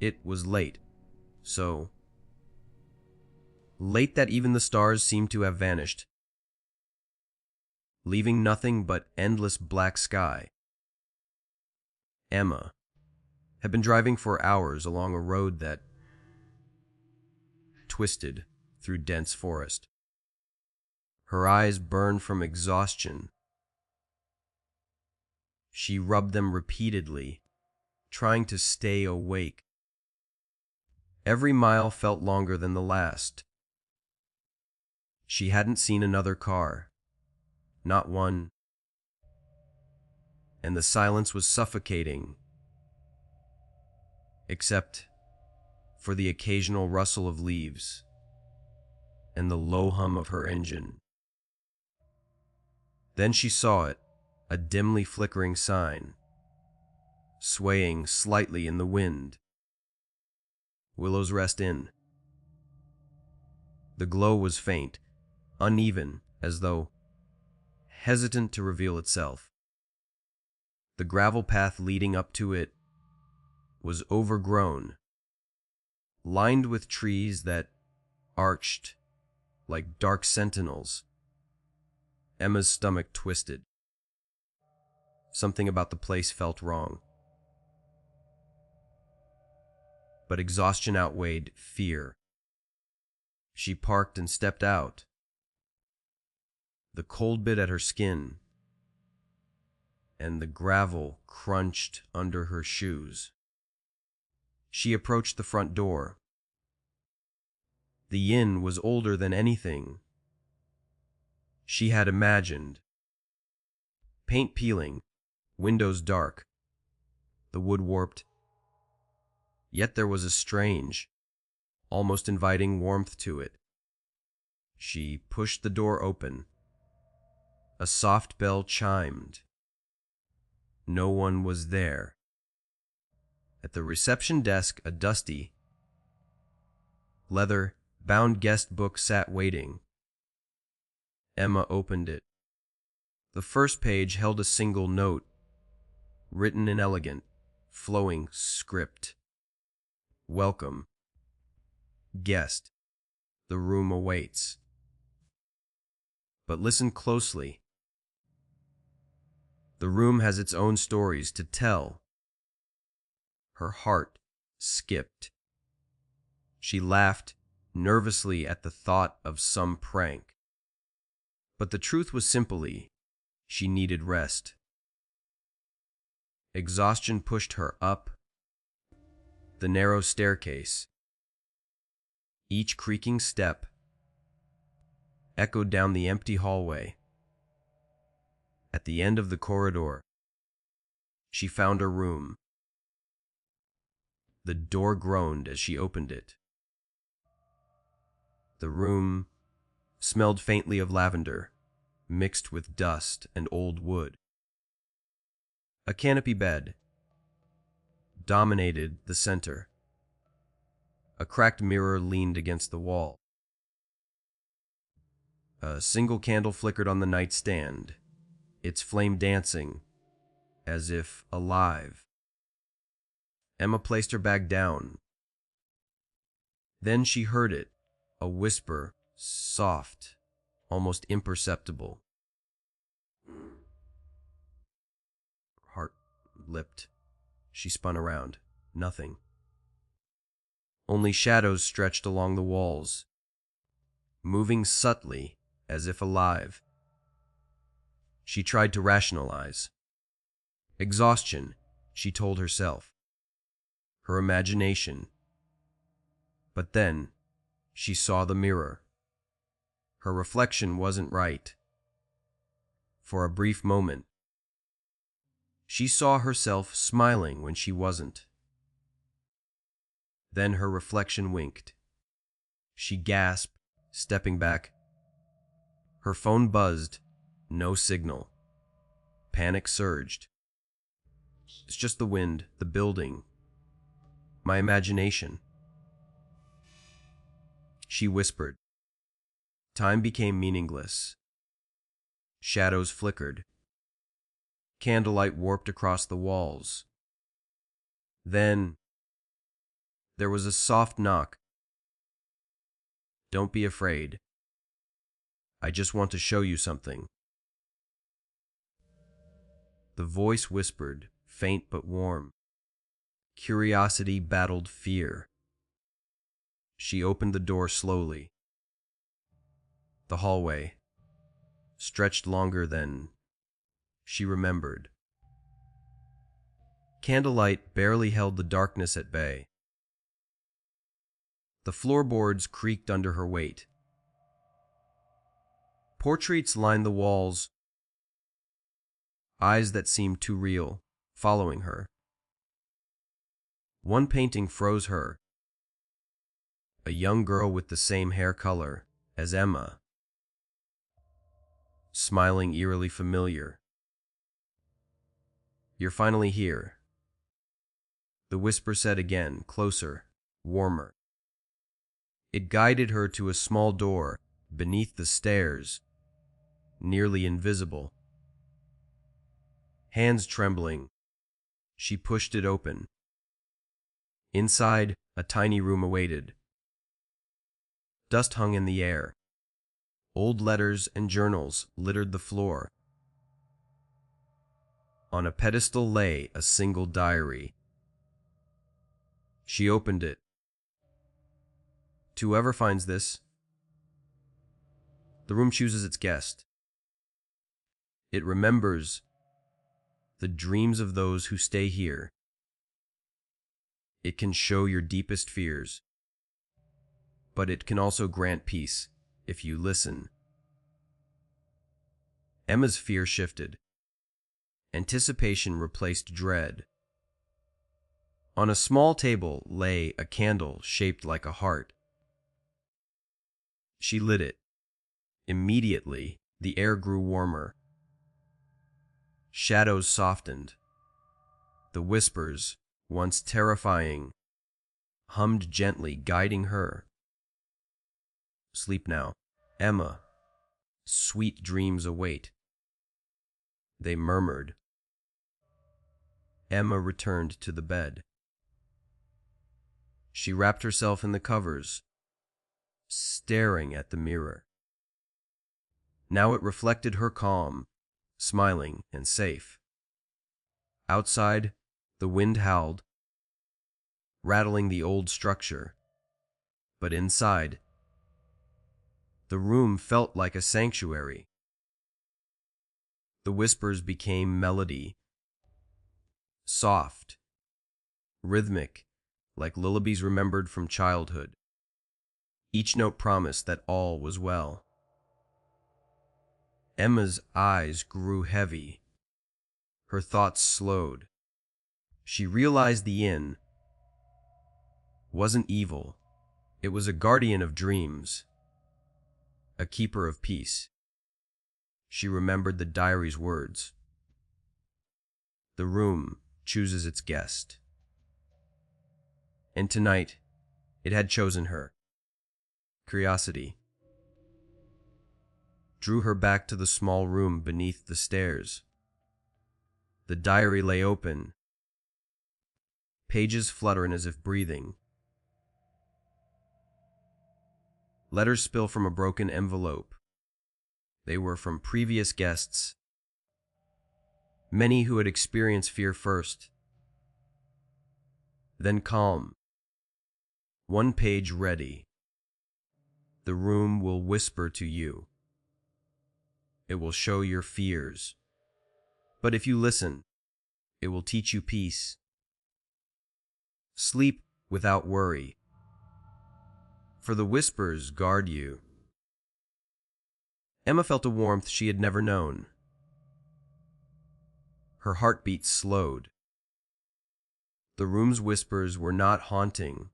It was late, so late that even the stars seemed to have vanished, leaving nothing but endless black sky. Emma had been driving for hours along a road that twisted through dense forest. Her eyes burned from exhaustion. She rubbed them repeatedly, trying to stay awake. Every mile felt longer than the last. She hadn't seen another car, not one, and the silence was suffocating, except for the occasional rustle of leaves and the low hum of her engine. Then she saw it, a dimly flickering sign, swaying slightly in the wind. Willow's Rest Inn. The glow was faint, uneven, as though hesitant to reveal itself. The gravel path leading up to it was overgrown, lined with trees that arched like dark sentinels. Emma's stomach twisted. Something about the place felt wrong. But exhaustion outweighed fear. She parked and stepped out. The cold bit at her skin, and the gravel crunched under her shoes. She approached the front door. The inn was older than anything she had imagined. Paint peeling, windows dark, the wood warped. Yet there was a strange, almost inviting warmth to it. She pushed the door open. A soft bell chimed. No one was there. At the reception desk, a dusty, leather-bound guest book sat waiting. Emma opened it. The first page held a single note, written in elegant, flowing script. Welcome. Guest. The room awaits. But listen closely. The room has its own stories to tell. Her heart skipped. She laughed nervously at the thought of some prank. But the truth was simply, she needed rest. Exhaustion pushed her up the narrow staircase. Each creaking step echoed down the empty hallway. At the end of the corridor, she found her room. The door groaned as she opened it. The room smelled faintly of lavender, mixed with dust and old wood. A canopy bed dominated the center. A cracked mirror leaned against the wall. A single candle flickered on the nightstand, its flame dancing, as if alive. Emma placed her bag down. Then she heard it, a whisper, soft, almost imperceptible. Her heart leapt. She spun around. Nothing. Only shadows stretched along the walls, moving subtly as if alive. She tried to rationalize. Exhaustion, she told herself. Her imagination. But then, she saw the mirror. Her reflection wasn't right. For a brief moment, she saw herself smiling when she wasn't. Then her reflection winked. She gasped, stepping back. Her phone buzzed. No signal. Panic surged. It's just the wind, the building, my imagination. She whispered. Time became meaningless. Shadows flickered. Candlelight warped across the walls. Then There was a soft knock. "Don't be afraid. I just want to show you something." The voice whispered, faint but warm. Curiosity battled fear. She opened the door slowly. The hallway stretched longer than she remembered. Candlelight barely held the darkness at bay. The floorboards creaked under her weight. Portraits lined the walls, eyes that seemed too real, following her. One painting froze her. A young girl with the same hair color as Emma, smiling eerily familiar. "You're finally here," the whisper said again, closer, warmer. It guided her to a small door beneath the stairs, nearly invisible. Hands trembling, she pushed it open. Inside, a tiny room awaited. Dust hung in the air. Old letters and journals littered the floor. On a pedestal lay a single diary. She opened it. "To whoever finds this, the room chooses its guest. It remembers the dreams of those who stay here. It can show your deepest fears, but it can also grant peace if you listen." Emma's fear shifted. Anticipation replaced dread. On a small table lay a candle shaped like a heart. She lit it. Immediately, the air grew warmer. Shadows softened. The whispers, once terrifying, hummed gently, guiding her. "Sleep now, Emma. Sweet dreams await," they murmured. Emma returned to the bed. She wrapped herself in the covers, staring at the mirror. Now it reflected her calm, smiling and safe. Outside, the wind howled, rattling the old structure. But inside, the room felt like a sanctuary. The whispers became melody, soft, rhythmic, like lullabies remembered from childhood. Each note promised that all was well. Emma's eyes grew heavy. Her thoughts slowed. She realized the inn wasn't evil. It was a guardian of dreams, a keeper of peace. She remembered the diary's words. "The room chooses its guest." And tonight, it had chosen her. Curiosity drew her back to the small room beneath the stairs. The diary lay open, pages fluttering as if breathing. Letters spill from a broken envelope. They were from previous guests, many who had experienced fear first. Then calm. One page ready. "The room will whisper to you. It will show your fears. But if you listen, it will teach you peace. Sleep without worry, for the whispers guard you." Emma felt a warmth she had never known. Her heartbeat slowed. The room's whispers were not haunting.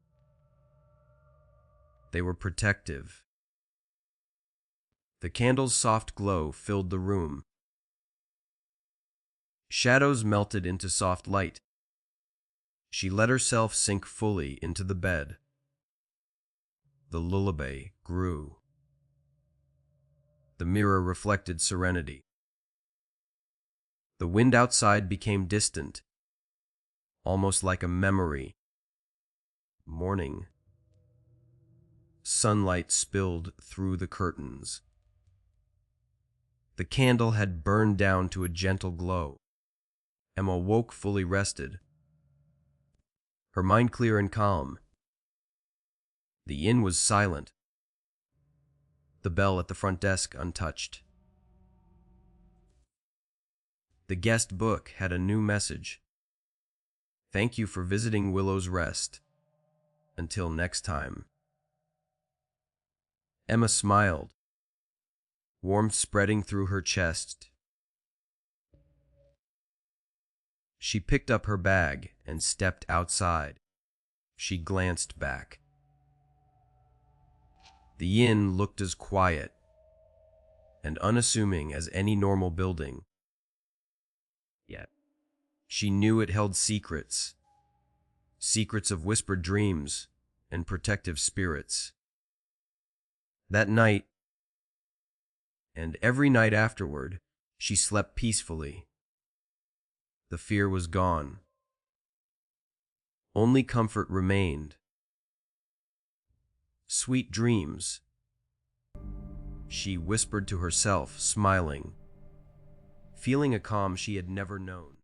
They were protective. The candle's soft glow filled the room. Shadows melted into soft light. She let herself sink fully into the bed. The lullaby grew. The mirror reflected serenity. The wind outside became distant, almost like a memory. Morning. Sunlight spilled through the curtains. The candle had burned down to a gentle glow. Emma woke fully rested, her mind clear and calm. The inn was silent, the bell at the front desk untouched. The guest book had a new message. Thank you for visiting Willow's Rest. Until next time. Emma smiled, warmth spreading through her chest. She picked up her bag and stepped outside. She glanced back. The inn looked as quiet and unassuming as any normal building. Yet, she knew it held secrets, secrets of whispered dreams and protective spirits. That night, and every night afterward, she slept peacefully. The fear was gone. Only comfort remained. Sweet dreams, she whispered to herself, smiling, feeling a calm she had never known.